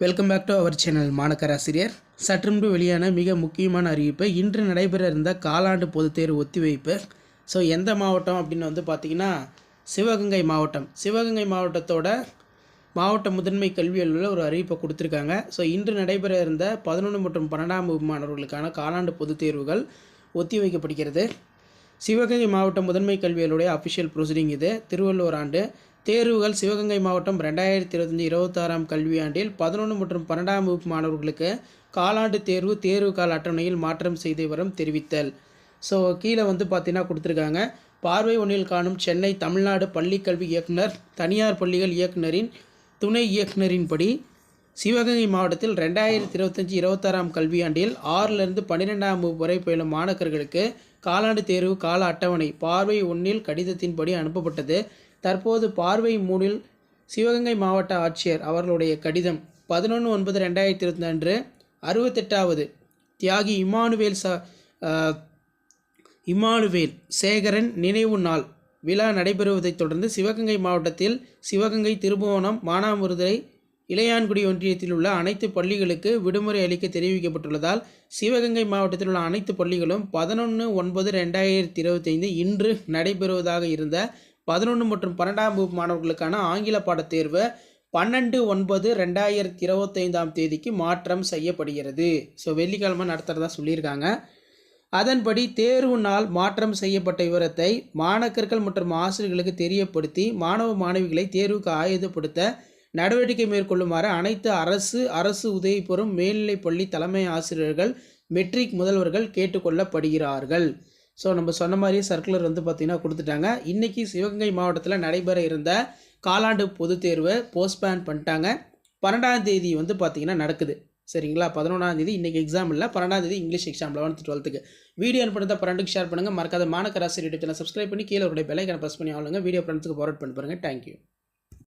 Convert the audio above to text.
Welcome back to our channel மாணக்கராசிரியர். சற்றுமுன்பு வெளியான மிக முக்கியமான அறிவிப்பு, இன்று நடைபெற இருந்த காலாண்டு பொதுத் தேர்வு ஒத்திவைப்பு. ஸோ எந்த மாவட்டம் அப்படின்னு பார்த்திங்கன்னா சிவகங்கை மாவட்டம். சிவகங்கை மாவட்டத்தோட மாவட்ட முதன்மை கல்வி அலுவலர் ஒரு அறிவிப்பை கொடுத்துருக்காங்க. ஸோ இன்று நடைபெற இருந்த 11 மற்றும் 12ஆம் வகுப்பு மாணவர்களுக்கான காலாண்டு பொதுத் தேர்வுகள் ஒத்தி வைக்கப்படுகிறது. சிவகங்கை மாவட்ட முதன்மை கல்வியலுடைய அஃபிஷியல் ப்ரொசீடிங் இது. திருவள்ளுவர் ஆண்டு தேர்வுகள் சிவகங்கை மாவட்டம் 2025-26ஆம் கல்வியாண்டில் 11 மற்றும் 12ஆம் வகுப்பு மாணவர்களுக்கு காலாண்டு தேர்வு கால அட்டவணையில் மாற்றம் செய்து வரும் தெரிவித்தல். ஸோ கீழே பார்த்தீங்கன்னா கொடுத்துருக்காங்க. பார்வை ஒன்றில் காணும் சென்னை தமிழ்நாடு பள்ளிக்கல்வி இயக்குனர் தனியார் பள்ளிகள் இயக்குனரின் துணை இயக்குனரின்படி சிவகங்கை மாவட்டத்தில் 2025-26ஆம் கல்வியாண்டில் 6லிருந்து 12ஆம் வகுப்பு வரை பயிலும் மாணவர்களுக்கு காலாண்டு தேர்வு கால அட்டவணை பார்வை ஒன்றில் கடிதத்தின்படி அனுப்பப்பட்டது. தற்போது பார்வை 3இல் சிவகங்கை மாவட்ட ஆட்சியர் அவர்களுடைய கடிதம் 11/9/2025 அன்று 68வது தியாகி இமானுவேல் சேகரன் நினைவு நாள் விழா நடைபெறுவதைத் தொடர்ந்து சிவகங்கை மாவட்டத்தில் சிவகங்கை, திருபுவனம், மானாமதுரை, இளையான்குடி ஒன்றியத்தில் உள்ள அனைத்து பள்ளிகளுக்கு விடுமுறை அளிக்க தெரிவிக்கப்பட்டுள்ளதால் சிவகங்கை மாவட்டத்தில் உள்ள அனைத்து பள்ளிகளும் 11/9/2025 இன்று நடைபெறுவதாக இருந்த 11 மற்றும் 12ஆம் வகுப்பு மாணவர்களுக்கான ஆங்கில பாடத் தேர்வு 12/9/2025ஆம் தேதிக்கு மாற்றம் செய்யப்படுகிறது. ஸோ வெள்ளிக்கிழமை நடத்துகிறதா சொல்லியிருக்காங்க. அதன்படி தேர்வு நாள் மாற்றம் செய்யப்பட்ட விவரத்தை மாணவர்கள் மற்றும் ஆசிரியர்களுக்கு தெரியப்படுத்தி மாணவ மாணவிகளை தேர்வுக்கு ஆயுதப்படுத்த நடவடிக்கை மேற்கொள்ளுமாறு அனைத்து அரசு உதவி பெறும் மேல்நிலைப்பள்ளி தலைமை ஆசிரியர்கள், மெட்ரிக் முதல்வர்கள் கேட்டுக்கொள்ளப்படுகிறார்கள். ஸோ நம்ம சொன்ன மாதிரியே சர்க்குலர் பார்த்திங்கன்னா கொடுத்துட்டாங்க. இன்றைக்கி சிவகங்கை மாவட்டத்தில் நடைபெற இருந்த காலாண்டு பொதுத் தேர்வை போஸ்ட்பேன் பண்ணிட்டாங்க. 12ஆம் தேதி பார்த்திங்கன்னா நடக்குது. சரிங்களா? 11ஆம் தேதி இன்றைக்கி எக்ஸாம் இல்லை. 12ஆம் தேதி English exam 11th 12th video அனுப்பினதை ஃப்ரெண்டுக்கு ஷேர் பண்ணுங்கள். மறக்காத மாணக்கராசிரியர் யூடியூப் சேனல் சப்ஸ்கிரைப் பண்ணி கீழே ஒரு பெல் ஐக்கானை ப்ரெஸ் பண்ணி ஆளுங்க. வீடியோ ஃப்ரெண்ட்ஸுக்கு ஃபார்வர்ட் பண்ணி பாருங்கள். தேங்க்யூ.